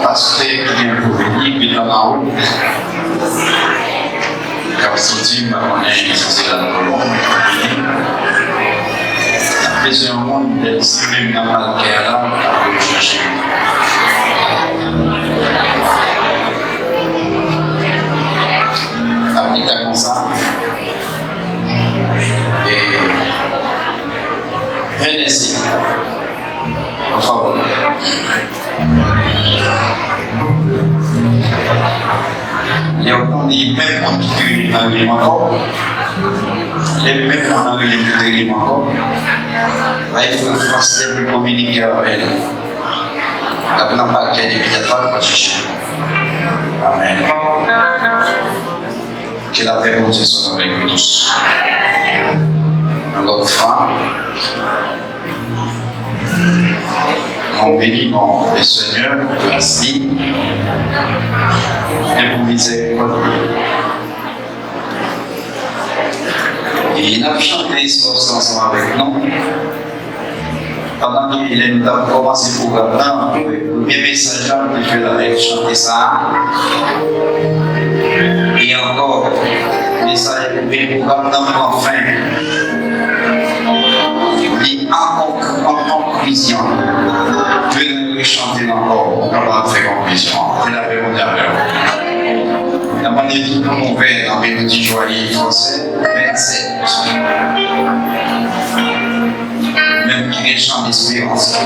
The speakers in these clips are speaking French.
pasteur qui vient pour venir, puis dans la route. Quand sorti, on est censé la colombe, après c'est un monde de distribuer dans la guerre là, on va chercher. Après comme ça, et Hennessy, en faveur. Et on dit même quand tu as un encore, et même quand on a un encore, il faut forcer de communiquer avec elle. La plan pas qu'il y a des médiateurs pour chercher. Amen. Que la paix de Dieu soit avec nous tous. Notre frère, on bénit le Seigneur pour la vie et pour miséricorde. Et il a chanté l'histoire ensemble avec nous. Pendant qu'il a commencé le programme, le premier message que je l'avais chanté ça. Et encore, le message du programme n'a pas fin. Et en conclusion, je vais chanter encore, on va faire conclusion. Je l'avais regardé. La manière dont on fait dans les petits joyeux français, 27. Même qui est chant d'espérance.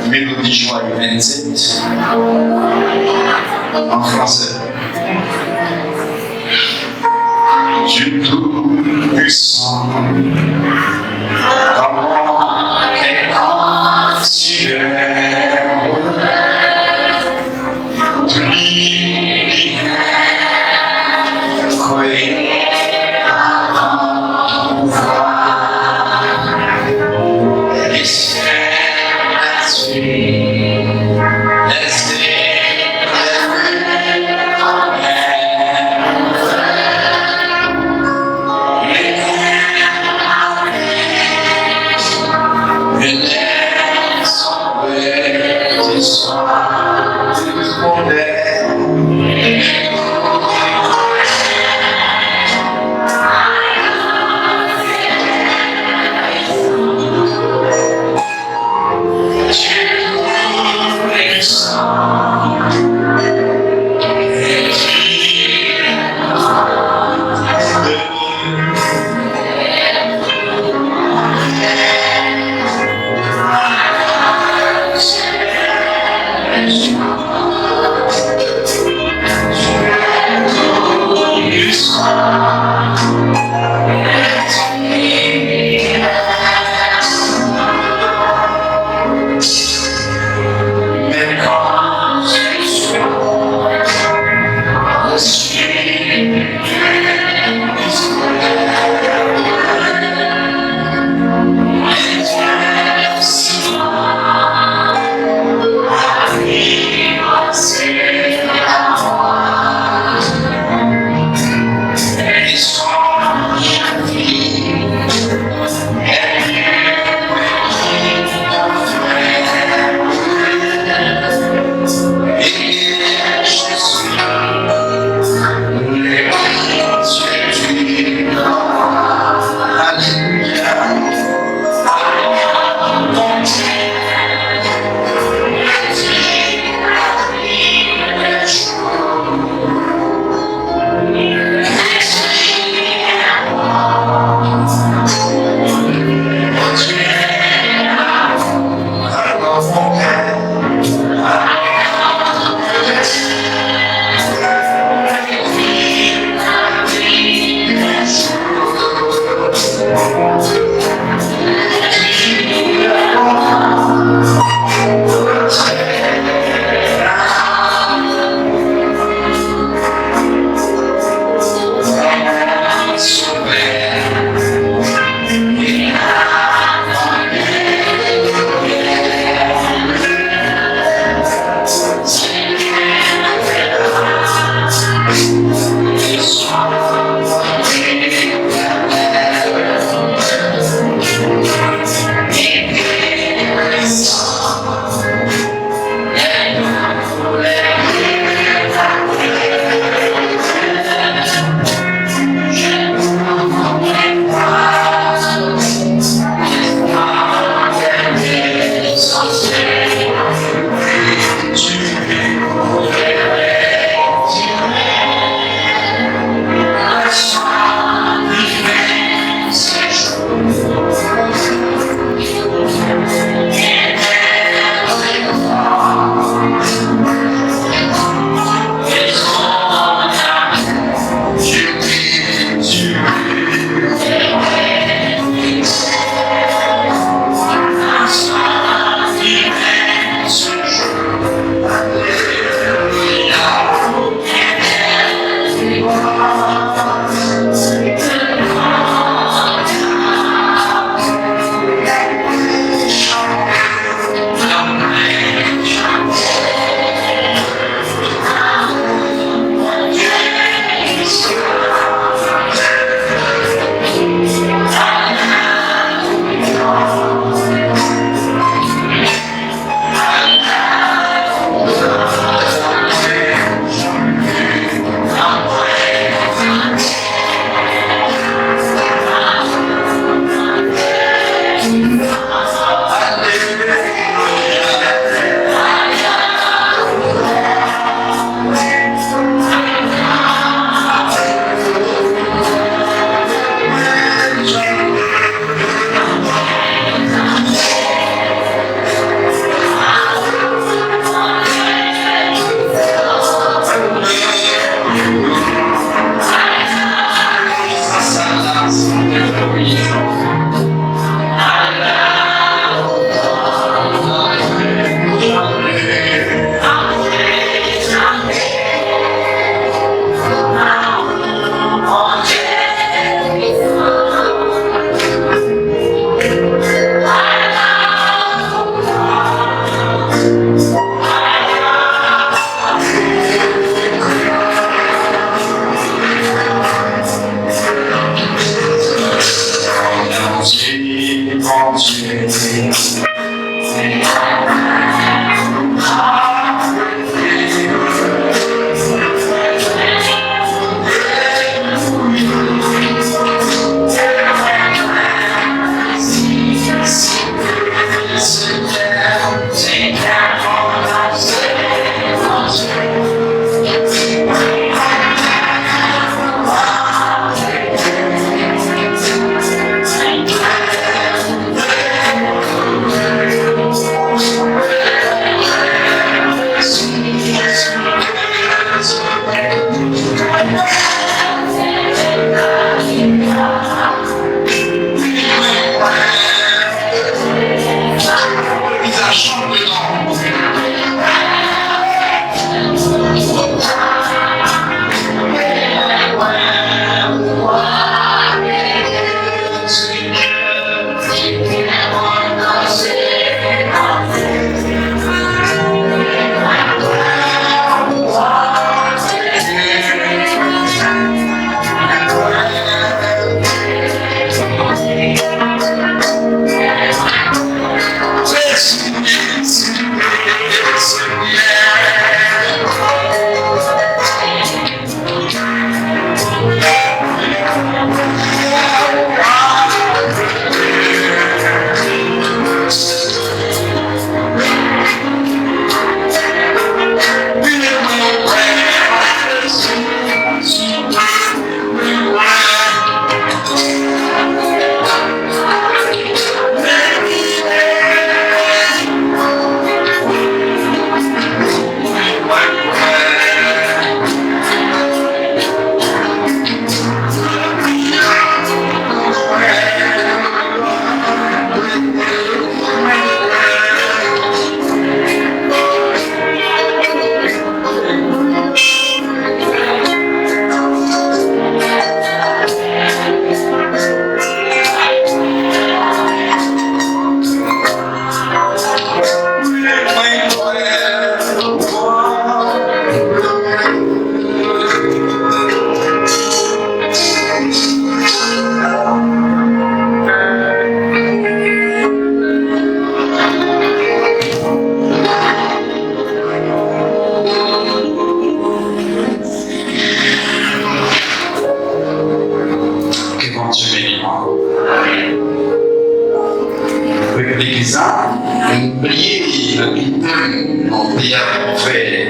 Mélodie joyeux 27. En français. Dieu tout-puissant, comment est considéré de l'univers, créé avant pouvoir, et c'est là-dessus, laissez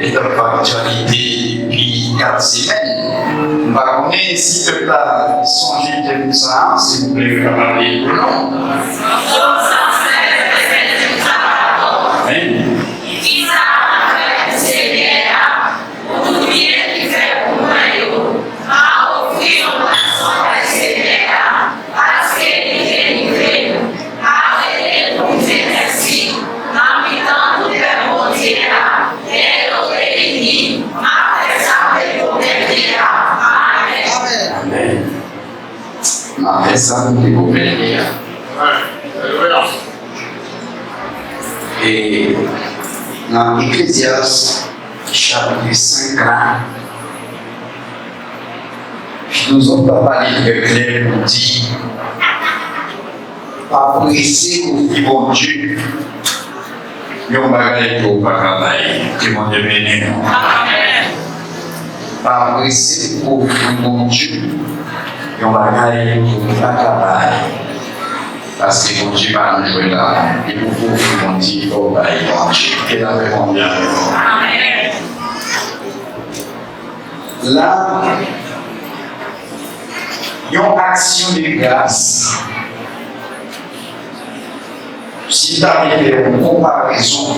qui dans l'actualité depuis 4 semaines. Par contre, si tu as songé de ça, s'il vous plaît, parler ou non. Amen. Après ça, nous découvrons les liens. Et dans Ecclésiaste, chapitre 5, nous avons pas parlé très clair pour dire pas presser au bon Dieu. Il y a un bagage pour pas travailler, qui m'ont devenu. Pas presser au bon Dieu. Il y a un bagage pour pas travailler. Parce que mon Dieu va nous jouer là, et pour vous, mon Dieu, il faut bailler mon Dieu. Et là, vraiment bien. Là, il y a une action de grâce. Si tu as fait une comparaison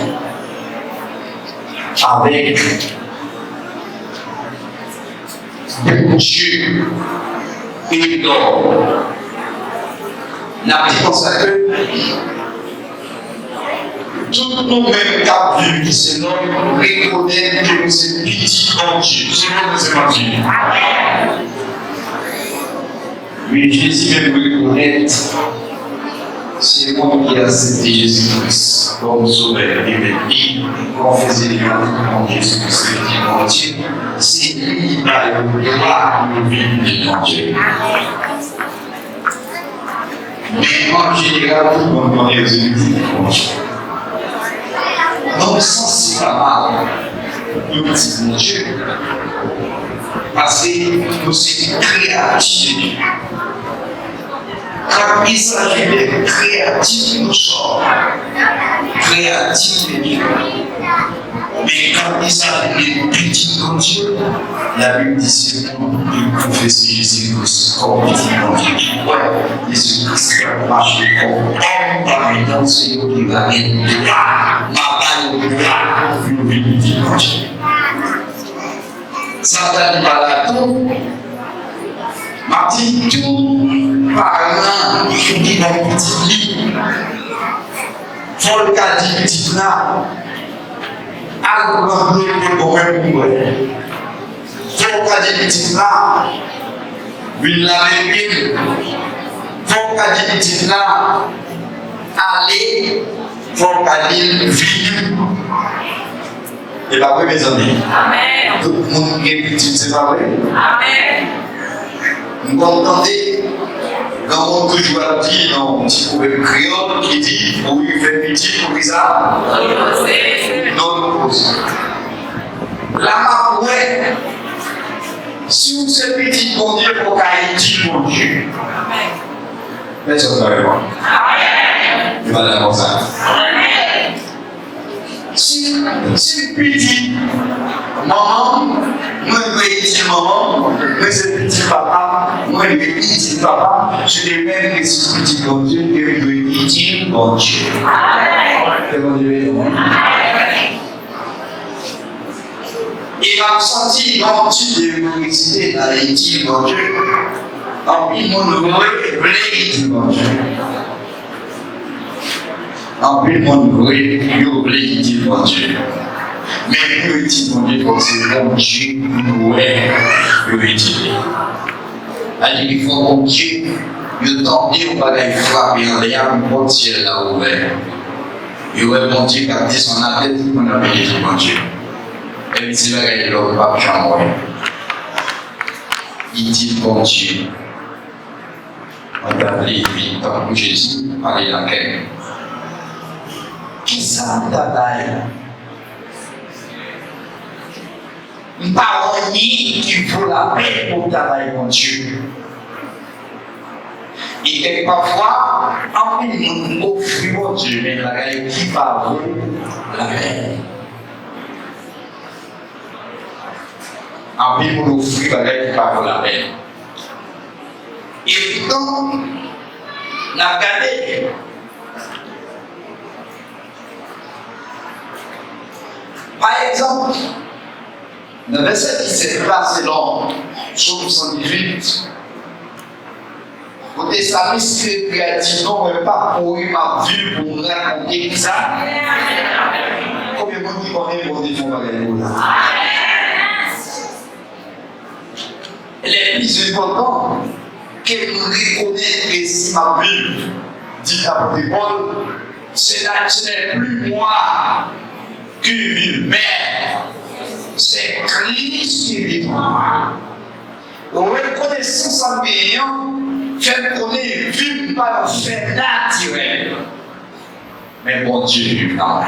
avec Dieu et l'homme, la réponse à que tout nous-mêmes qui vivons, c'est l'homme reconnaît que c'est petit en Dieu. C'est l'homme c'est mon Dieu. Mais Jésus même reconnaître, c'est moi qui ai accepté Jésus-Christ comme sauveur et vie, confesser les mains en Jésus-Christ, mon Dieu. C'est lui qui va nous vivre de mon Dieu. Mais en général, tout le monde connaît les unités. Donc, c'est pas mal, nous disons Dieu. Parce que nous sommes créatifs. Quand il s'agit de créatifs, nous sommes créatifs de Dieu. Mais quand il s'agit de petits comme Dieu, la Bible dit c'est pour confesser Jésus-Christ comme petit comme Dieu. Ouais, Jésus-Christ va marcher comme homme parmi nous, c'est lui qui va être là. Ma balle est là, nous venons petit comme Dieu. Satan va là tout. Ma petite tout, parlant, il dit dans le petit lit. Faut le cas dit petit là. Alors, le pour faut qu'à des petites là, une lave pile, faut qu'à des petites là, aller, faut qu'à des villes. Et pas vrai, mes amis. Amen. Tout le monde qui est petit, c'est pas vrai. Amen. Vous entendez? Quand on toujours dit dans un petit poème créole qui dit oui, fait petit pour ça. Non, opposé. La mapouette, si vous êtes petit bon Dieu, pour qu'il dit bon Dieu. Mais ça va voir. Il va la comme ça. Si petit, maman, moi je dis maman, mais c'est petit papa, moi je dis papa, je les mêmes que si petit bon Dieu, que je dis bon Dieu. C'est bon Dieu. Il m'a senti l'habitude de me réciter dans les dix bon Dieu. En plus, mon voulait dire bon Dieu. En plus, mon voulait dire bon Dieu. Mais le dit bon Dieu, c'est bon Dieu, nous le dire. Alors, il faut bon Dieu, il tente au bagage frapper en l'air, mon ciel là ouvert. Il aurait bon Dieu garder son tête, on a payé bon Dieu. Et puis, c'est vrai qu'il n'a pas changé. Il dit bon Dieu. On t'a appelé, puis, comme Jésus, aller dans quel. Qui ça t'a baillé? Parole qu'il faut la paix pour travailler mon Dieu. Et parfois, en plus, nous offrons mon Dieu, mais la qui parle la paix. En plus, on offre avec qui pas la peine. Et pourtant, on a regardé. Par exemple, dans le verset 17, là, c'est dans Psaume 118. Côté salmiste qui a dit non, mais pas pour ma vie pour me raconter ça. Combien de monde qui connaît pour défendre la guerre? Les plus importants, qu'elle reconnaît que si ma vie, dit l'apôtre Paul, ce n'est plus moi qui vis, mais c'est Christ qui vit en moi. Reconnaissance en payant, fait connaître vivre par un fait naturel. Mais bon Dieu vit en moi.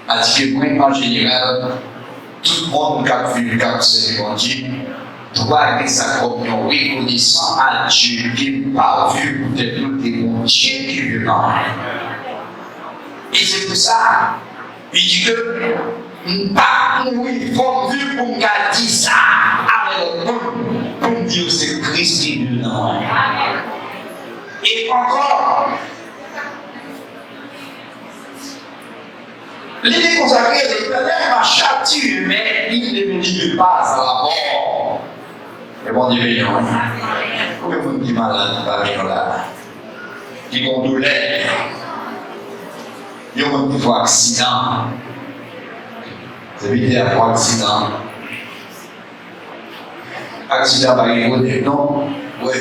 Parce que moi, en général, tout le monde qui a vu comme c'est bon Dieu doit avec sa communion reconnaissant à Dieu qui n'a pas vu peut-être tout les bon Dieu qui vit en moi. Et c'est pour ça, il dit que pas il faut vivre pour me dire ça avec le monde pour me dire que c'est Christ qui vit en moi. Et encore, l'idée consacrée à l'Éternel m'a châtié, mais il ne me dit pas à la mort. Et bon Dieu béni. Combien vous me dites malade parmi nous là? Qui ont douleur? Ils ont eu un accident. Vous avez été à un accident. Accident par exemple, non? Oui,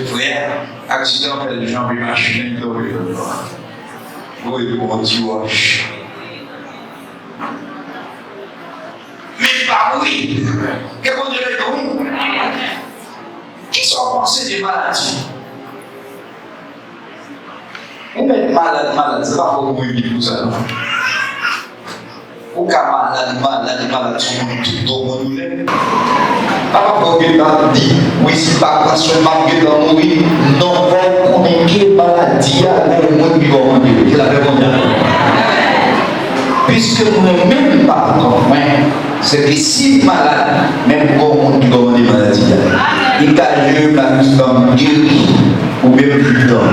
frère. Accident par les gens qui machine. Oui, bon Dieu. Mais pas oui. Qu'est-ce qu'on dirait de oui? Qui sont pensés des maladies? Vous êtes malade, c'est pas pour vous vivre tout ça. Vous êtes malade, tout le monde est. Pas pour que vous dites, oui, c'est pas parce que je vais mourir. Non, vous connaissez maladie avec le monde qui va mourir. C'est la réponse. Puisque vous n'êtes même pas en c'est que si malade, même pour le monde qui va mourir maladie, il y a eu comme guéri ou même plus tard.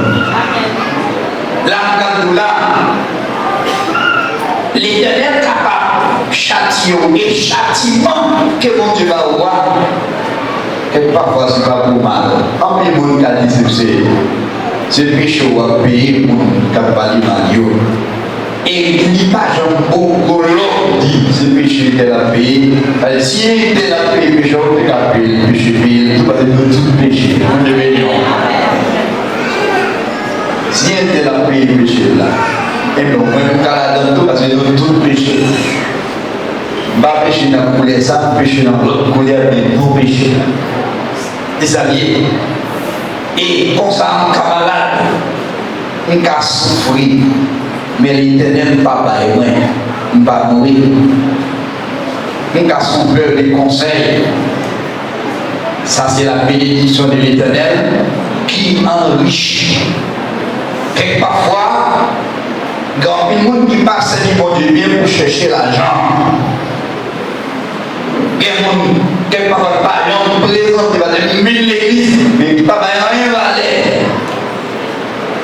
L'Éternel est capable de châtier et châtiment que mon Dieu va avoir. Et parfois, ce n'est pas pour mal. En plus, mon cas dit c'est péché ou à payer pour ne pas aller mal. Et il n'y a pas beaucoup de dit c'est péché de la paix. Si il était la paix, péché, on peut payer le péché, tout va être tout péché. On devait si elle était la paix, péché là. Et donc, même quand tout parce que nous tout péché. Pas péché dans le couler, ça péché dans l'autre couler, mais tout péché. Des alliés. Et comme ça, en camarade, on a souffrir. Mais l'Éternel papa et moi, on va mourir. On a souffert des conseils. Ça, c'est la bénédiction de l'Éternel qui enrichit. Et parfois, quand il y a des gens qui passent du Dieu bien pour chercher l'argent, il y a des gens qui ne peuvent pas présenter, qui va dire 1000 l'église, mais qui ne peuvent pas rien valer,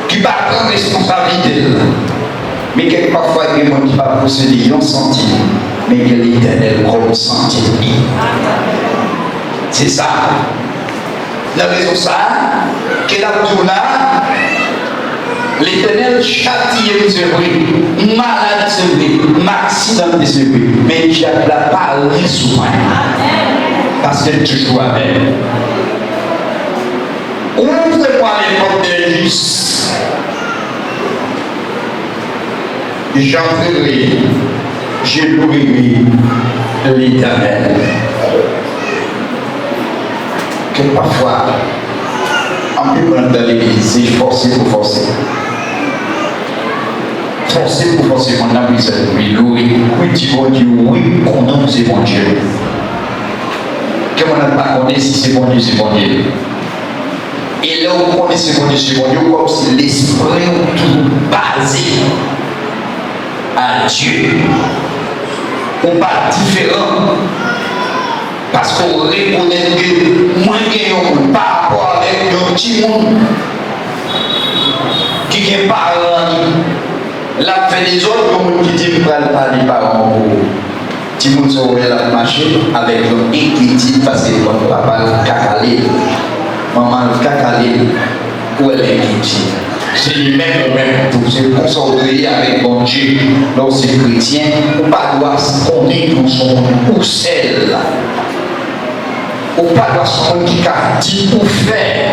qui ne peuvent pas prendre responsabilité. Mais quelquefois, il y a des gens qui ne peuvent pas posséder un centime, mais que l'Éternel prend centime. C'est ça. La raison ça, que la tourna, l'Éternel châtie les œuvres, malade les œuvres, accident les œuvres, mais il n'a pas rien souvent. Parce qu'elle est toujours avec. Ouvre-moi les portes de justice. J'entrerai, je louerai l'Éternel. Que parfois, en plus dans l'église, c'est forcé pour forcer. Forcé pour forcer, on a vu ça. Oui, louer, oui, tu bon Dieu, oui, qu'on a c'est bon Dieu. Que on n'a pas connu si c'est bon Dieu, c'est bon Dieu. Et là où on est c'est bon Dieu, comme si l'esprit est tout basé à Dieu. On pas différent Parce qu'on reconnaît que moi qui ai par rapport avec un petit monde qui est parent, la fait des autres, comme qui dit que pas les parents pour petit monde se remet la marché avec une inquiétude parce que votre papa le cacalé, maman le cacalé, où elle est inquiétude. C'est lui-même ou même pour se concentrer avec bon Dieu lorsque chrétien, ou pas doit se compter dans son ou celle. Ou pas doit se compter qui a dit ou fait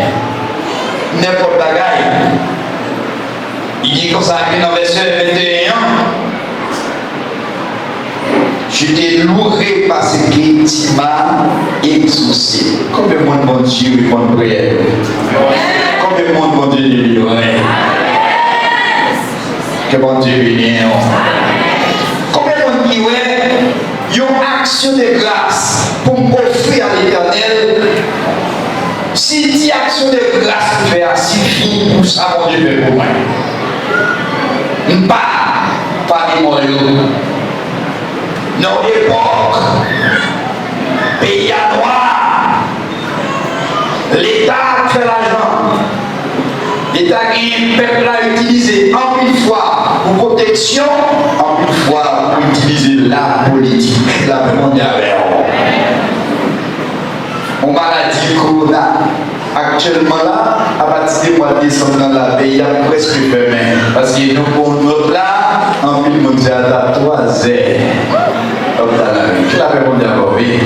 n'importe bagaille. Il dit comme ça dans le verset 21. Je t'ai loué parce que tu m'as exaucé. Combien de monde bon Dieu répond à prière? Combien de monde bon Dieu délivrer? Que bon Dieu bénisse. Combien de monde qui ouais, une action de grâce pour m'offrir à l'Éternel? Si tu action de grâce pour faire, suffit pour ça, mon Dieu fait pour moi. Pas des moyens. Dans l'époque, pays à noir, l'État fait l'argent. L'État qui peuple a utilisé en une fois pour protection, en une fois pour utiliser la politique, la mondiale. On maladie corona. Actuellement là, à partir du mois de décembre dans la pays, il y a presque fermé. Parce que nous, pour nous là, en 1000 mondial à 3 heures. Comme dans la rue. Qui l'a fait mon d'abord? Oui.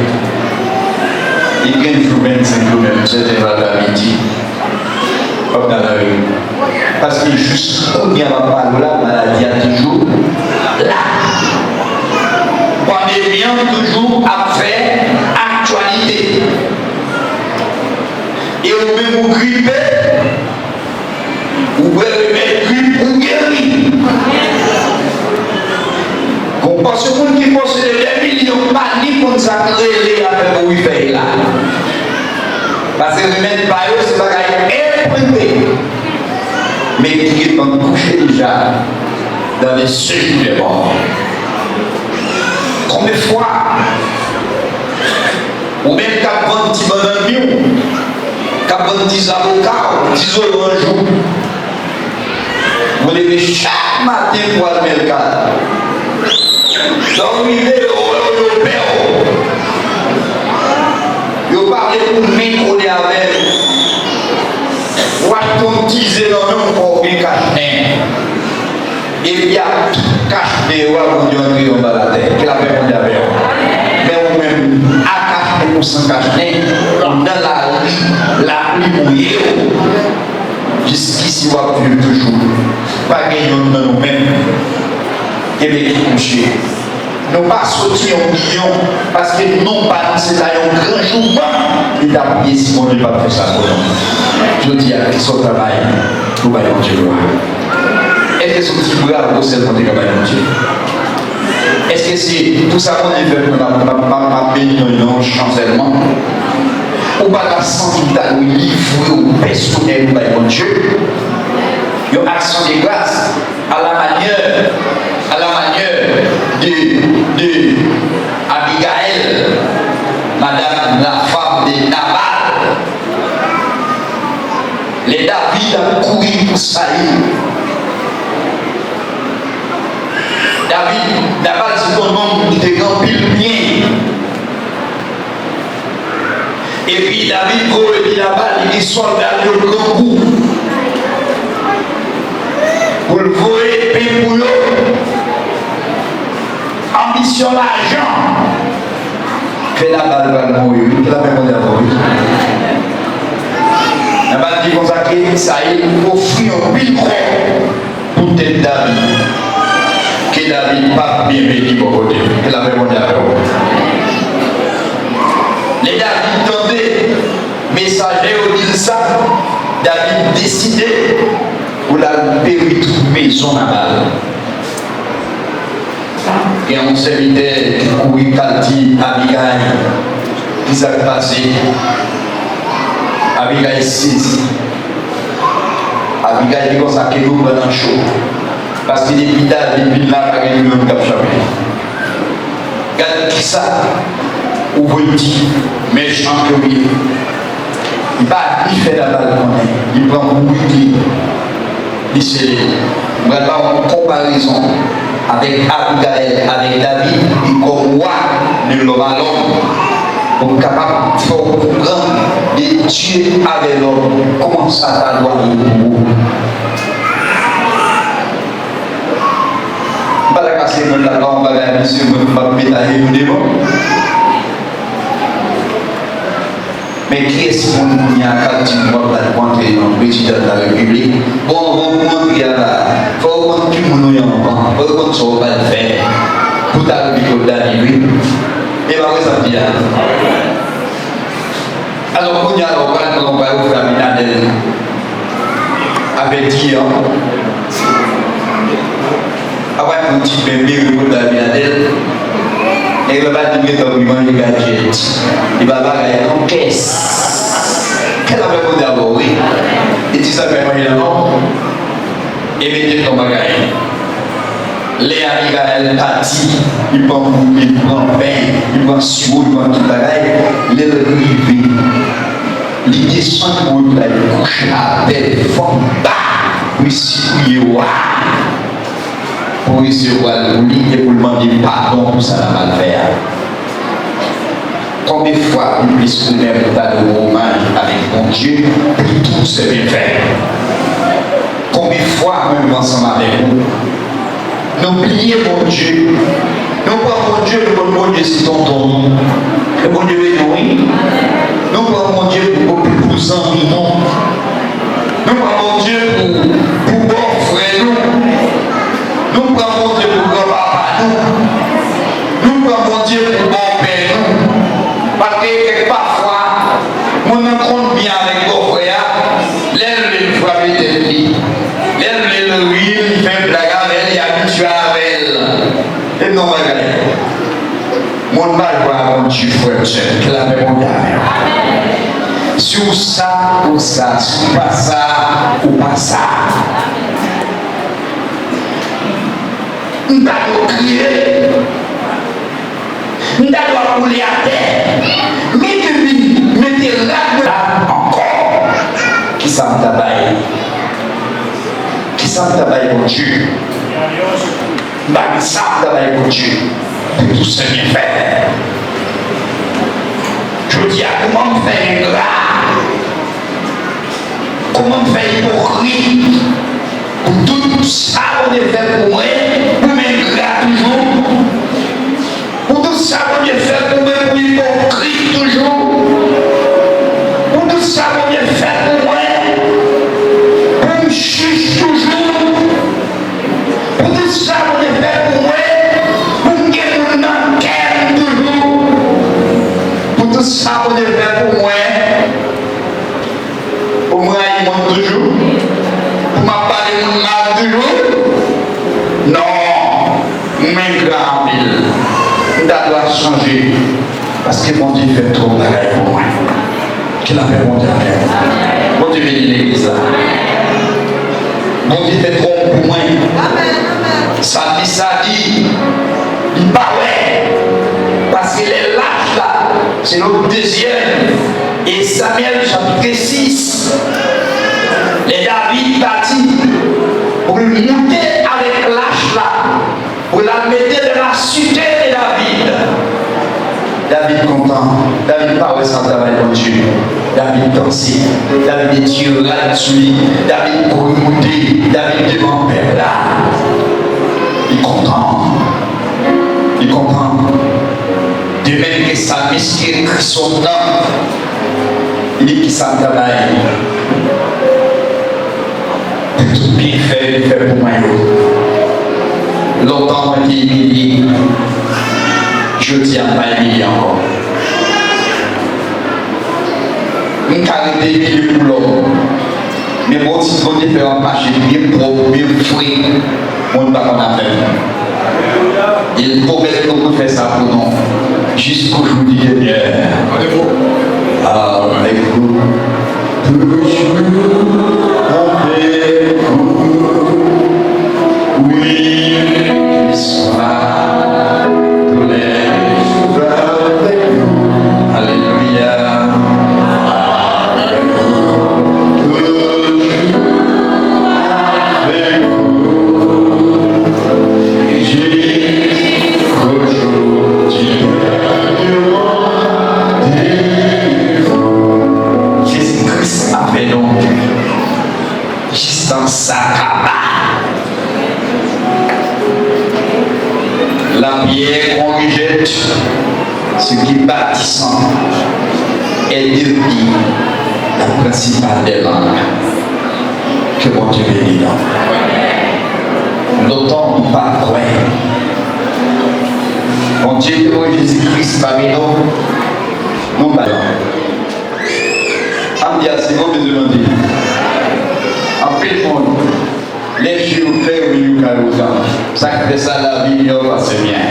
Il gagne 25 km, c'est général à midi. Comme dans la rue. Parce que juste, on vient à parler là, la maladie a toujours là. Pandémie toujours après actualité. Et on peut vous gripper, ou vous remettre grippe ou guérir. On pense que les gens qui possèdent des millions pas ni pour nous accréler avec le Wi-Fi là. Parce que remettre par eux, c'est pas imprimé. Mais qui est en couché déjà dans les seuils des morts. Combien de fois, ou même qu'à prendre un petit bonhomme, qu'à prendre 10 avocats, 10 oranges, vous levez chaque matin pour aller le cadre. Donc, il est au père. Il parle pour m'écouter avec. Ou disait dans le corps bien caché. Et puis, il y a caché, ou à vous dire, on va la terre. Qu'il a fait mon diable. Mais ou même, à cacher pour s'en cacher, dans la pluie mouillée. Jusqu'ici, on va vivre toujours. Pas gagner dans nous-mêmes. Et bien, qui coucher. Nous pas sortir en million parce que nous n'avons pas c'est un grand jour et d'appuyer si on ne pas faire ça pour nous. Je dis à qui son travail pour bailler en Dieu. Est-ce que c'est un petit bras pour celle qui travaille en Dieu? Est-ce que c'est tout ça qu'on a fait pour ma béni un chancellement? Ou pas la santé ou livre ou personnel pour bailler en Dieu? Une action de grâce à la manière de Abigail, madame la femme de Nabal. Les David a couru pour Saïd. Nabal c'est un homme qui était grand pile bien. Et puis David dit Nabal, il est soldat de grand coup. Pour le voler, payer pour eux. Ambition l'argent. Fait la balle va mourir. Qui l'a fait mon diable? La balle dit comme ça que ça y est, offrir un pile pour tête David. Que David pas bien béni pour côté. Qui l'a fait mon diable? Les David tendaient, messager au dit ça, David décidait pour la péritrouver son aval. Et un serviteur qui courit Kalti, Abigail, qui s'est passé. Abigail 6. Abigail dit comme ça que nous prenons chaud. Parce que depuis là, il n'y a pas de monde qui a chapé. Regarde qui ça. ou petit, méchant que oui. Il fait la balle, il prend beaucoup il se on va avoir une comparaison avec Abigail, avec David, il comme roi de l'homme à l'homme. Pour capable de comprendre et Dieu avec l'homme, comment ça doit aller pour vous. Je ne vais pas la casser, je vais la faire, je vais la mettre mais qui est-ce qu'on y a quand tu vois la montrer dans le président de la République? Bon, on va montrer là. Il faut qu'on tue mon nom en il faut qu'on soit pas le faire. Pour ta République d'arriver. Et va ça dire. Alors, on y a quand on va au Flaminadel avec Dieu. Après, un petit bébé au Flaminadel. Et le bas du document du gadget, il va bagailler en caisse. Qu'elle avait pour d'abord, oui. Et tu savais pas évidemment. Et mettez ton bagaille. Les amis, elle partit, il prend pain, il prend sureau, il prend tout bagaille. Les rivé. Il descend pour le couche à belle forme bas. Oui, si vous y pour recevoir le lit et pour demander pardon pour ça la mal faire. Combien de fois nous puissions nous mettre de hommage avec mon Dieu pour tout ce bien fait. Combien de fois même ensemble avec vous, n'oubliez mon Dieu. Non pas mon Dieu, le bon Dieu c'est ton nom. Le bon Dieu est nourri. Non pas mon Dieu pour vous ennuyer, non. Non pas mon Dieu pour bon frère, non. Nous prenons Dieu pour grand papa, nous prenons Dieu pour bon père, nous. Parce que parfois, on ne compte bien avec vos frères, l'aile le frapper de lui, l'aile le huile, il fait un blague avec elle, il habitue avec elle. Et non, regardez. Mon mal va mon Dieu, frère, que la paix mondiale. Sur ça, ou ça, sur pas ça, ou pas ça. Nous allons crier, nous allons rouler à terre, mettez là encore. Qui s'en tabaille? Qui s'en tabaille pour Dieu? Qui s'en tabaille pour Dieu? Pour tout ce bien fait. Je dis à comment faire ingrat? Comment faire hypocrite? Pour tout ça qu'on est fait pour moi, pour m'ingrat toujours. Pour tout ça qu'on est fait pour moi, pour hypocrite toujours. Pour tout ça qu'on est fait pour moi, pour me juge toujours. Pour tout ça qu'on est fait pour moi, pour me guérir dans le toujours. Pour tout ça qu'on est fait pour moi, il monte toujours. Pour m'appeler mon mal toujours. Non, mais grand il doit changer. Parce que mon Dieu fait trop de bagaille pour moi. Qu'il a fait mon Dieu. Mon Dieu bénit l'église. Mon Dieu fait trop pour moi. Ça dit, il parlait. Parce qu'il est lâche là. C'est notre deuxième. Et Samuel chapitre 6. Les David partit pour monter avec l'âge là, pour la mettre de la cité de David. David content, David parle sans travail pour Dieu. David dansait, David Dieu là-dessus, David pour monter, David devant Père là. Il est content, il est content. De même que sa mission écrit son nom, il dit qu'il s'en travaille. Tout bien fait, il fait pour moi. Longtemps, on dit humilié. Je dis à pas humilié encore. Une carité humilié pour l'homme. Mais bon, si on est fait un marché bien propre, bien fouillé, on ne va pas en faire. Il pourrait nous faire ça pour nous. Jusqu'au jour du dernier. Avec vous. Toujours. Avec vous, oui, l'histoire, tous les jours avec nous. ce qui est bâtissant est devenu la principale des langues que mon Dieu bénit. Notons pas quoi. Mon Dieu, oh Jésus-Christ, parmi nous, nous parlons. En c'est bon de demander. En fait, les jours clairs, oui, nous carotons. Ça fait ça la vie, c'est bien.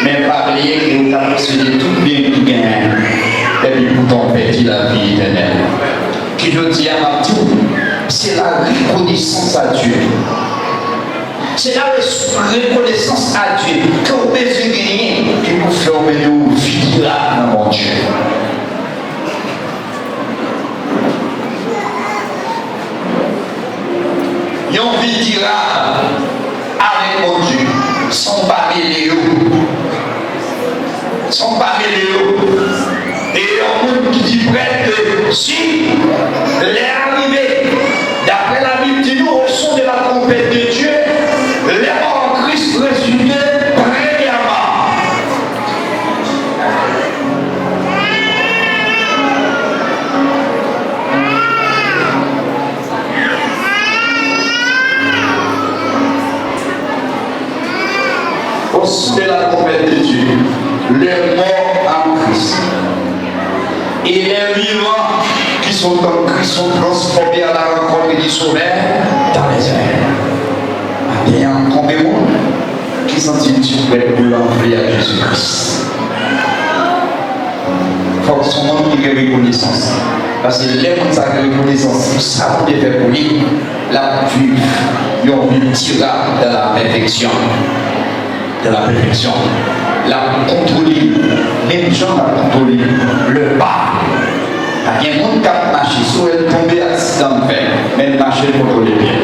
Mais parler que vous avez possédé tout bien qui gagne, et puis pour ton petit la vie éternelle. Qui je dis à ma tout, c'est la reconnaissance à Dieu. C'est la reconnaissance à Dieu que vous pouvez gagner qui vous fait nous vivre là dans mon Dieu. Yon vie dira avec mon Dieu, son paméléo. Son paméléo. Et un monde qui dit prête que si l'est arrivé, d'après la Bible dit nous au son de la trompette de Dieu, les morts en Christ ressuscités premièrement. Au son de la trompette de Dieu, les morts en Christ et les vivants qui sont en Christ sont transformés à la rencontre du Sauveur dans les airs. Et en tombez-moi qui sentit-il prêt de l'envoyer à Jésus-Christ. Forcément, il y a reconnaissance. Parce que les gens qui ont reconnaissance, ça vous fait pour lui, la vue, ils ont vu tirer de la perfection. De la perfection. La contrôler, même gens la contrôler, le pas. Il y a un monde qui a marché, soit elle tombée accident de fer, mais elle marchait contrôler bien.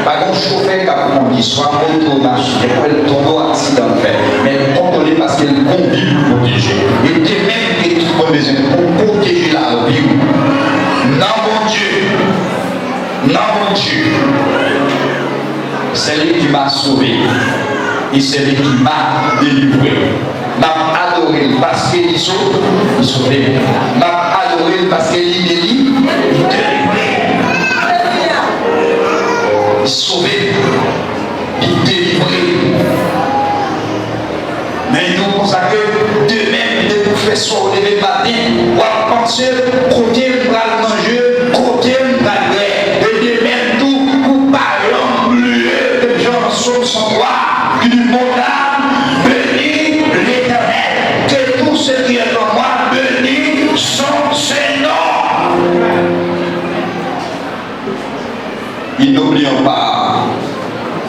Par exemple, chauffeur qui a conduit, soit moto marché, et quand elle tombe au accident de fer, mais elle contrôle parce qu'elle conduit pour protéger. Et de même que tout le monde besoin pour protéger la vie. Non, mon Dieu, non, mon Dieu, c'est lui qui m'a sauvé. Et c'est lui qui m'a délivré. M'a adoré parce qu'il est sauvé. M'a adoré parce qu'il est délivré. Sauvé. Il délivré. Mais nous consacrons de même de professeurs au lever matin. On va penser, côté le bras de manger, côté le bras de l'air. Et de même tout, pour parler plus de gens sont sans droit. Du monde âme, bénis l'Éternel, que tout ce qui est en moi bénit son Seigneur. Et n'oublions pas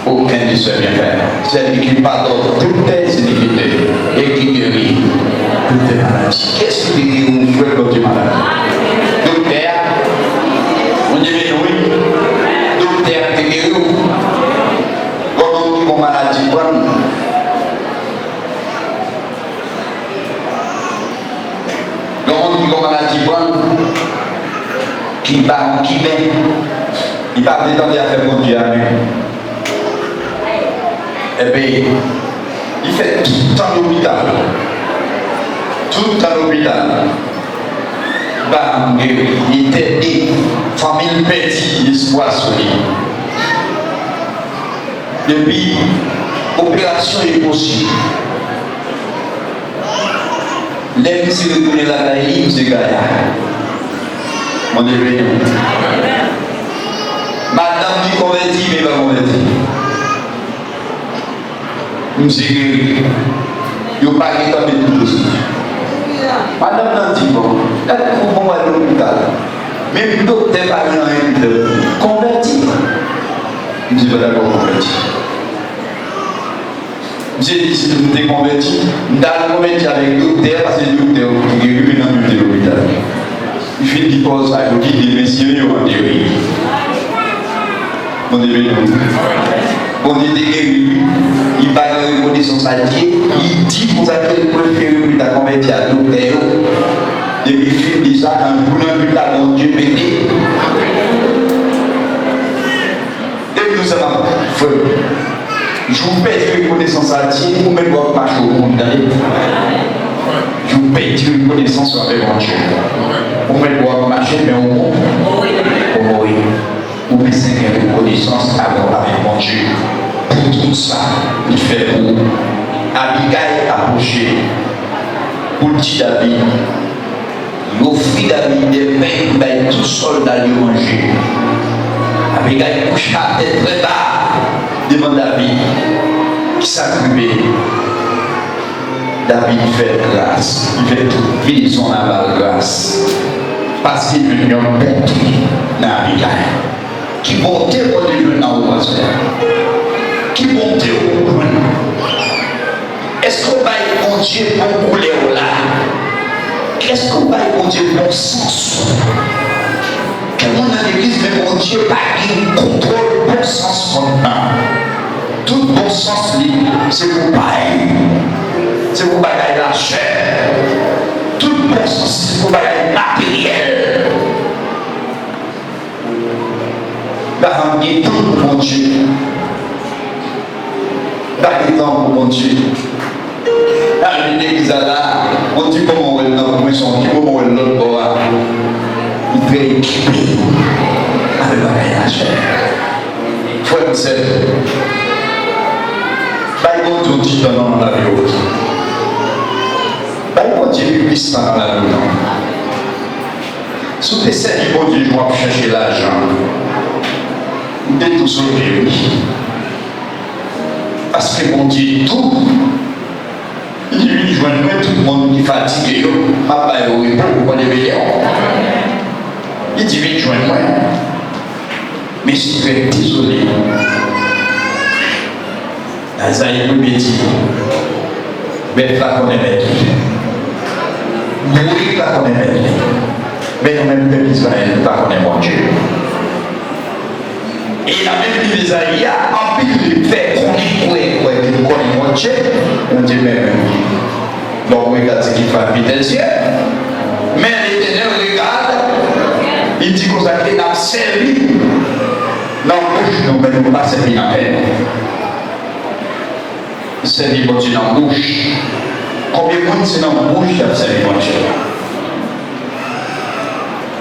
aucun de ses bienfaits. C'est lui qui pardonne toutes tes iniquités et qui guérit toutes tes maladies. Qu'est-ce qui guérit ou fait d'autres maladies? Docteur, on dit oui. Docteur qui guérit ou? Maladie bonne. Donc, une maladie bonne qui bat, qui met, il va prétendre à faire mon Dieu à lui. Et bien, il fait tout le temps l'hôpital. Tout le temps l'hôpital. Il était des familles petites, espoir sur lui. Depuis, l'opération est possible. L'aime si vous voulez la taille, vous êtes gaillard. Mon événement. Madame dit converti, mais pas converti. Nous sommes guéris. Nous ne pouvons pas tomber de tout. Madame n'a dit bon, comment on va à l'hôpital? Même le docteur n'a rien dit. Converti. Je ne suis pas d'accord converti. J'ai dit si vous êtes converti, je vais converti avec le docteur parce que le docteur qui est venu dans l'hôpital. Il fait des pauses avec des messieurs en théorie. On est venu. On est guéri. Il va de reconnaissance à Dieu. Il dit pour ça qu'il préfère lui ta converti à docteur. Depuis qu'il fait déjà un boulot plus tard, mon Dieu béni. Nous sommes feu. Je vous pèse reconnaissance à Dieu, vous même voir marcher au monde d'aller. marcher, mais au mot, au mourir. Ou bien c'est une reconnaissance avec mon Dieu. Pour tout ça, il fait pour Abigail approcher, pour dire David, il offrit David des pains, il tout seul d'aller manger. Abigail couche la tête très bas devant David, qui s'accumule. David fait grâce, il fait toute vie son aval grâce, parce qu'il veut un bon dans Abigail. Qui montait au début dans le pasteur, qui montait au bout. Est-ce qu'on va y bon Dieu pour couler au là? Est-ce qu'on va y bon Dieu bon sens? Comment dans l'église, mais bon Dieu, pas qui contrôle bon sens maintenant. Tout bon sens, c'est pour bailler. C'est pour bailler la chair. Tout bon sens, c'est pour bailler matériel. D'arranger tout pour mon Dieu. D'arranger tout pour mon Dieu. Dans l'église là, on dit comment on est dans la maison, comment on est dans l'autre bord. Il est équipé avec la chair. Frère et sœur, Bible dit dans la vie. Bible dit public dans la vie. Si tu essaies de bon Dieu, je vais chercher l'argent. De tout sauver, oui. Parce que mon Dieu, tout, il lui joint tout le monde qui est fatigué, ma baille au repos, vous connaissez. Il dit, il joint moi. Mais si tu es désolé, Azaïe peut me dire, bête là qu'on est bête. Mourir là qu'on est bête. Mais nous-mêmes, peuple d'Israël, nous ne connaissons pas mon Dieu. Et la même livre d'Isaïe, en plus de faire qu'on nous connaît mon Dieu, on dit même, donc regarde ce qu'il fait à des yeux. Mais l'Éternel regarde, il dit qu'on a servi. Non, nous ne pouvons pas servir dans la peine. Servir mon Dieu dans la bouche. Combien de monde c'est dans la bouche qui a servi mon Dieu?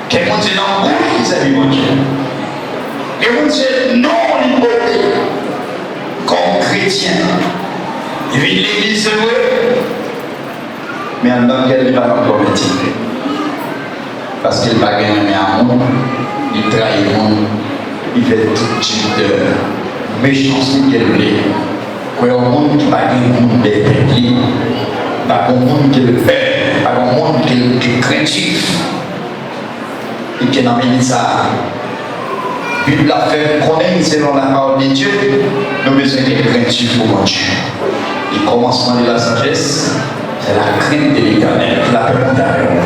Quel monde c'est dans la bouche qui servi mon Dieu? Et vous dites non, l'hypocrite, comme chrétien. Il vit l'église, c'est vrai. Mais en tant qu'elle va pas commettre. Parce qu'il va gagner un monde, il trahit le monde, il fait tout type de méchanceté qu'elle voulait. Quand un monde qui va gagner un monde d'épée, pas un monde qui le fait, pas un monde qui est craintif, et qui n'amène ça. Puis la fait connaître selon la parole de Dieu, nous avons besoin d'être craintifs pour mon Dieu. Le commencement de la sagesse, c'est la crainte de l'Éternel, la peur d'Aaron.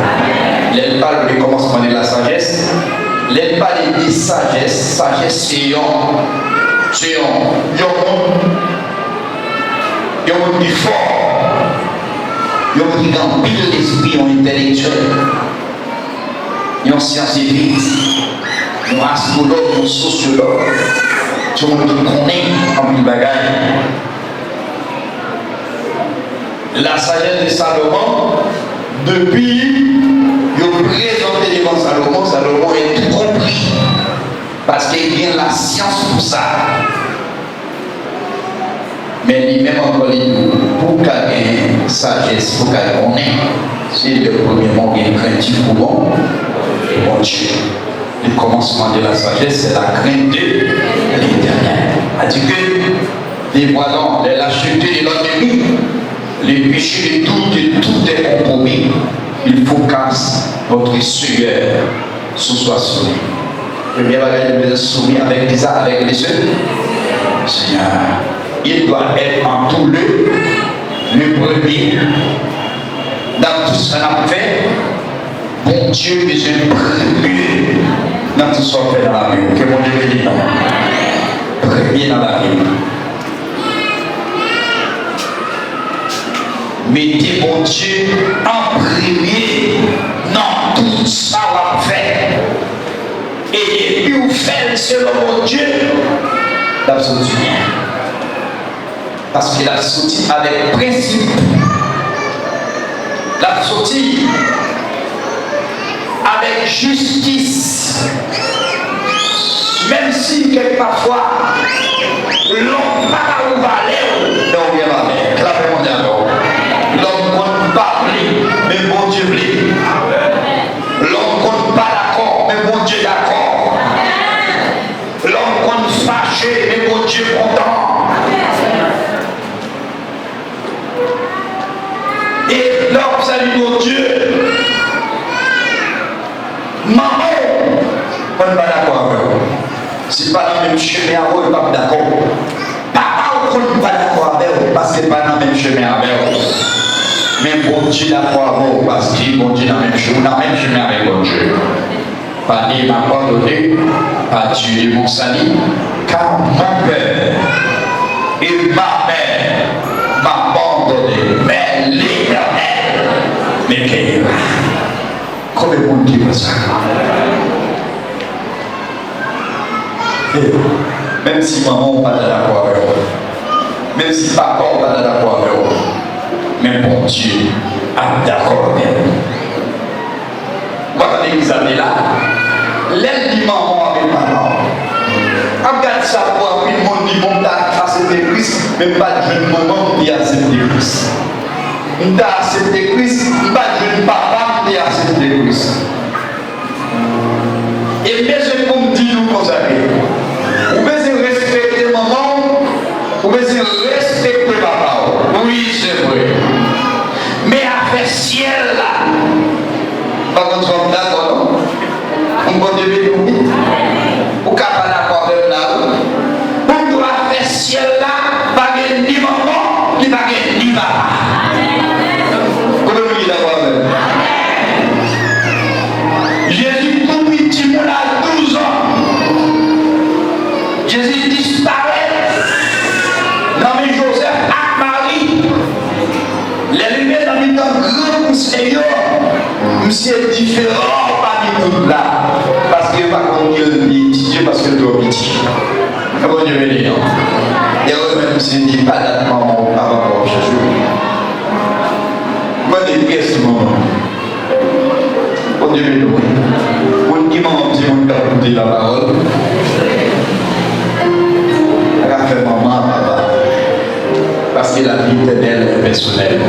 Elle parle du commencement de la sagesse, elle parle de sagesse, sagesse c'est un monde qui fort, un monde qui remplit l'esprit intellectuel, un scientifique. Un astrologue, un sociologue, tout le monde qui connaît en une bagaille. La sagesse de Salomon, depuis, il a présenté devant Salomon, Salomon est tout compris. Parce qu'il vient la science pour ça. Mais lui-même encore, pour qu'il ait une sagesse, pour qu'il ait c'est le premier mot qui est craintif pour bon Dieu. Le commencement de la sagesse, c'est la crainte de l'Éternel. C'est-à-dire que les voisins, les lâchetés de l'ennemi, les péchés de tout est compromis. Il faut que votre Seigneur soit soumis. Premier bagage, il doit soumis avec les uns, avec les autres. Seigneur, il doit être en tout le premier. Dans tout ce qu'on a fait, bon Dieu besoin de premier dans tout ce qu'on fait dans la vie. Que mon Dieu me dit non. Premier dans la vie. Mettez mon Dieu en premier dans tout ça qu'on fait. Et puis vous faites selon mon Dieu, la sortie bien. Parce qu'il a sorti avec principe. La sortie avec justice. Même si quelquefois l'homme pas ou valer, donc il y a la mer, clairement d'accord. L'homme compte pas pris, mais bon Dieu pris. L'homme compte pas d'accord, mais bon Dieu d'accord. L'homme compte fâché, mais bon Dieu content. Et l'homme salue mon Dieu. Maman, on n'est pas d'accord avec vous. Si pas dans le même chemin avec vous, on n'est pas d'accord. Papa, on n'est pas d'accord avec vous parce que n'est pas dans le même chemin avec vous. Mais bon Dieu d'accord avec vous parce que bon Dieu dans le même chemin avec bon Dieu. Pas dit m'a pardonné, pas Dieu de mon salut, car mon père et ma mère m'a pardonné. Mais l'Éternel m'écrira. Combien de monde qui veut ça? Même si maman n'est pas d'accord avec vous, même si papa n'est pas d'accord avec vous, mais bon Dieu est d'accord avec vous. Moi, dans l'église là, l'aide dit maman avec maman. Regarde ça pour tout le monde dit bon, t'as accepté Christ, même pas de jeune maman qui a accepté Christ. On t'a accepté Christ, pas de jeune papa qui a accepté Christ. Et bien, je peux me dire nous comme ça. Vous pouvez respecter maman, vous pouvez respecter papa. Oui, c'est vrai. Mais après ciel là, par contre, on est d'accord, non? On peut devenir oui. Ou pas d'accord avec là. On doit faire ciel là, pas de ni maman, ni pas de ni papa. Comment vous dites d'accord avec? Jésus, tout petit, mon a 12 ans. Jésus disparaît. Dans mes Joseph et Marie. Les lumières dans mes temps grand conseillers. Monsieur est différent parmi tout là. Parce que pas comme Dieu est parce que tu es petit. Comment Dieu est là? Et même si je dis pas la maman ou papa pour Jésus. Moi, des pièces de maman. Comment Dieu est là? Mon qui m'a dit, mon qui a écouté la parole. Elle a fait maman, papa. Parce que la vie éternelle est personnelle.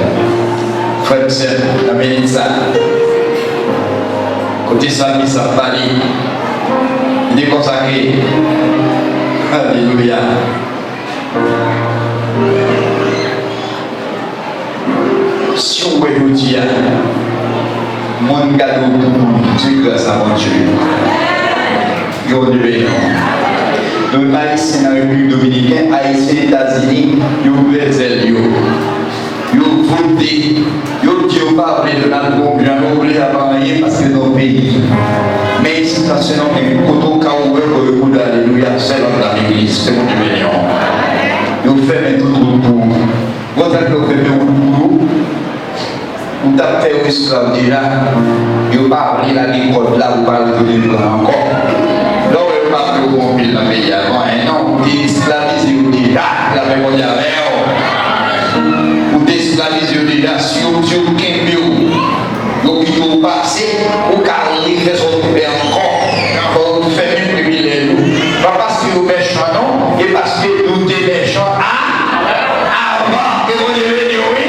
Frère et sœur, la médite ça. Côté ça, il s'est parlé. Il est consacré. Alléluia. Si on veut vous dire, mon cadeau pour vous, Dieu grâce à mon Dieu. Dieu nous Haïtiens dans la République dominicaine, Haïtiens aux États-Unis, ils ont ouvert les yeux. Ils ont voté. Ils ont dit qu'ils pas de Donald Trump, ils ont oublié avant rien parce que nos pays. Mais ici, ça c'est notre côté qui a ouvert pour le coup d'Alléluia, c'est dans l'église, c'est mon Dieu. Nous faisons tout pour vous. Vous avez fait pour vous. Vous avez fait esclave déjà. Vous n'avez pas appris l'agriculture là, vous parlez de encore. Donc, vous n'avez pas fait au bon pays dans le pays avant. Non, vous esclavisez déjà, la même mondiale. Vous esclavisez déjà sur Kembio. Donc, il faut passer au carré, faire son père encore. Vous faites une privilège. Pas parce que vous êtes méchants, non, et parce que nous sommes méchants avant que vous deveniez oui.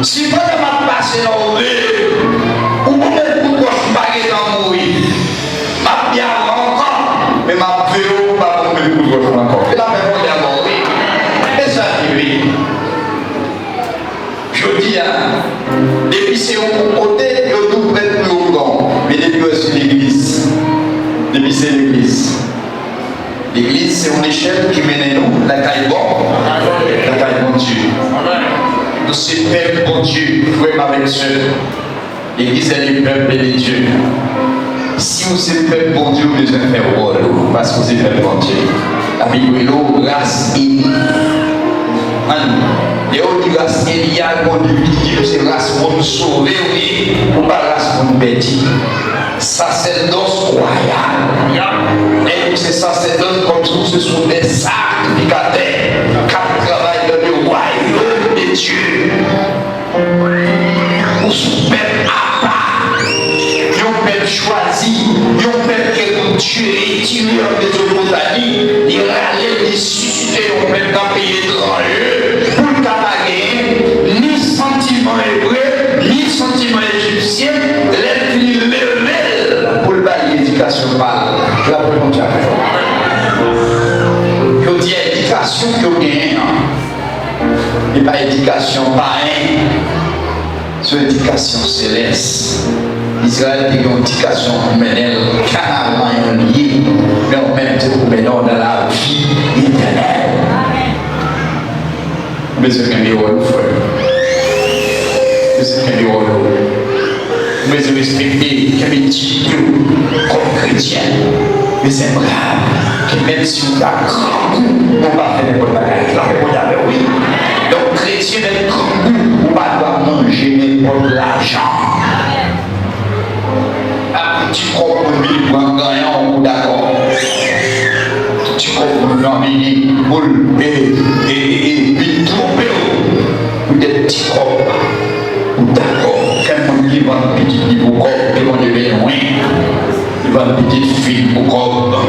Si vous ne passez dans le ou vous êtes pour que baguette dans mourir, ma bien encore, mais ma vélo, pas pour me couper encore. Et là, même on est à mourir. Et ça arrive. Je dis, depuis c'est au côté, il y a tout près de nous grand. Mais depuis c'est l'église. Depuis c'est l'église. L'église, c'est une échelle qui mène nous, la caille bon, la caille bon Dieu. Nous sommes peuple bon Dieu, frère avec ceux. L'église est le peuple de Dieu. Si vous êtes peuple bon Dieu, vous devez faire rôle, parce que vous êtes peuple bon Dieu. La Bible est là, grâce et et on dit grâce Elia, on dit que c'est grâce pour nous sauver, oui, ou pas grâce pour nous perdre. Sacerdoce royal. Et ces sacerdoces comme ça, ce sont des sacrificateurs qui travaillent dans le royaume de Dieu. Vous éducation que vous gagnez, et pas éducation païenne, c'est éducation céleste. Israël a une éducation humaine, canalement liée, mais en même temps, maintenant dans la vie éternelle. Mais c'est qu'un héros, frère. Mais c'est qu'un héros. Mais c'est respecté, qu'un métier comme chrétien. Mais c'est grave que même si on a grand goût, on va faire des bonnes bagages. La réponse est oui. Donc, chrétien avec grand goût, on va devoir manger n'importe l'argent. Un petit propre de pour un gagnant, on est d'accord. Tu comprends, et puis tromper, ou des petits propres. D'accord, quand on dit un petit niveau corps, et on devient loin. Il va une petite fille pour corps.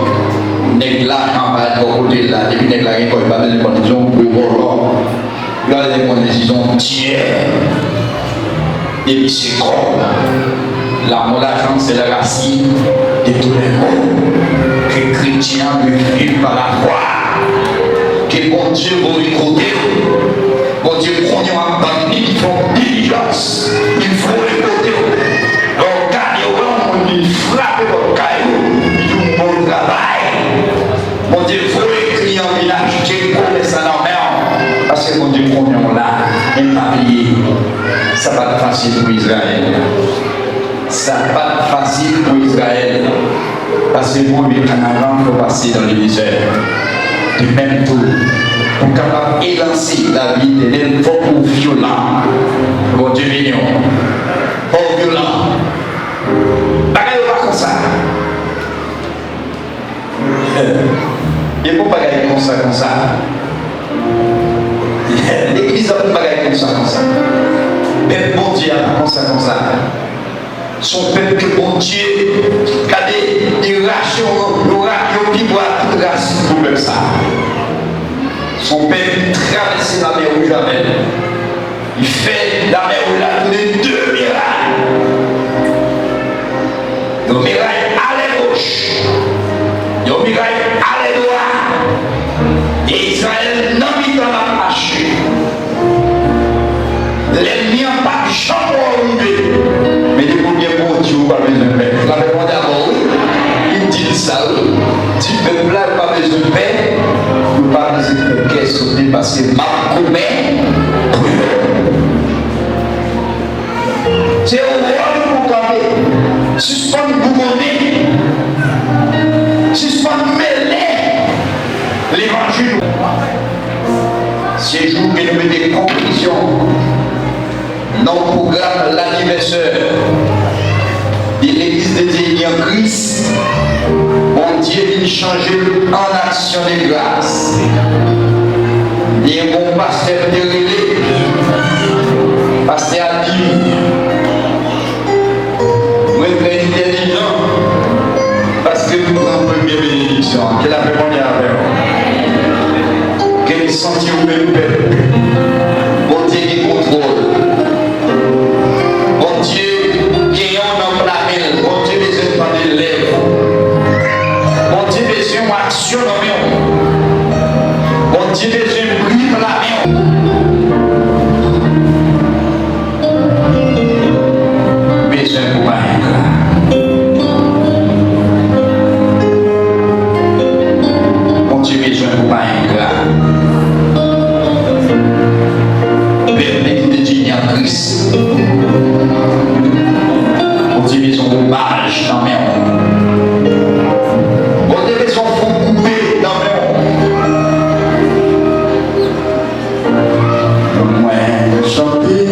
Nègre là, en bas de côté là, depuis nègre là, il va des conditions pour voir. Il va des conditions tiers. Et puis c'est corps. L'amour d'argent, c'est la racine de tous les mots. Que les chrétiens vivent par la foi. Que bon Dieu vous écouter. Bon Dieu, qu'on y a parmi qui font diligence. Il faut écouter. Donc, quand il frappe votre caillou, il fait un bon travail. Bon Dieu, il faut écrire en village. Dieu connaît ça dans le parce que bon Dieu, qu'on est là, même pas payer. Ça va être facile pour Israël. Ça va pas être facile pour Israël. Parce que moi, mes canards, il faut passer dans le désert. Du même tour. Pour capable élancer la vie de l'homme, il faut pour violent. Bon Dieu mignon. Pour violent. Bagaille pas comme ça. Il ne faut pas gagner comme ça. L'église a pas bagaille comme ça. Mais bon Dieu a pas comme ça. Son peuple que bon Dieu, regardez, il rache, il vivra toute race pour même ça. Son peuple traverse la mer Rouge avec. Il fait la mer Rouge là, donner 2 mirailles. Le miraille à la gauche, le miraille à la droite. Et Israël n'a mis dans la marche. L'ennemi n'a pas de chambre à arriver. Mais des premiers mots, tu n'as pas besoin de paix. La réponse d'abord, il dit ça. Tu peuple là, pas besoin de paix. Nous pas besoin de paix. Qu'est-ce que tu parce que ma commère, c'est au roi pour camper. Suspendre bougonner. Suspendre mêler l'évangile. Ces jours que nous mettons des conclusions. Notre programme l'anniversaire de l'église de Dieu en Christ, bon Dieu vient changer en action de grâce. Et mon pasteur de relais, pasteur Adim, moi très intelligent, parce que nous avons une première bénédiction, qu'elle a fait mon avec vous. Qu'elle sentit au même peuple, bon Dieu qui contrôle. Bon Dieu, qui est en plamel, bon Dieu, besoin de lèvres. Bon Dieu, besoin d'action dans le monde. Bon Dieu, besoin de briller dans la main. Besoin pour pas bon Dieu, besoin pour pas en Christ. Bon Dieu, besoin d'hommage dans mes mains. Bon Dieu, besoin de couper dans mes mains. Moi, chanter.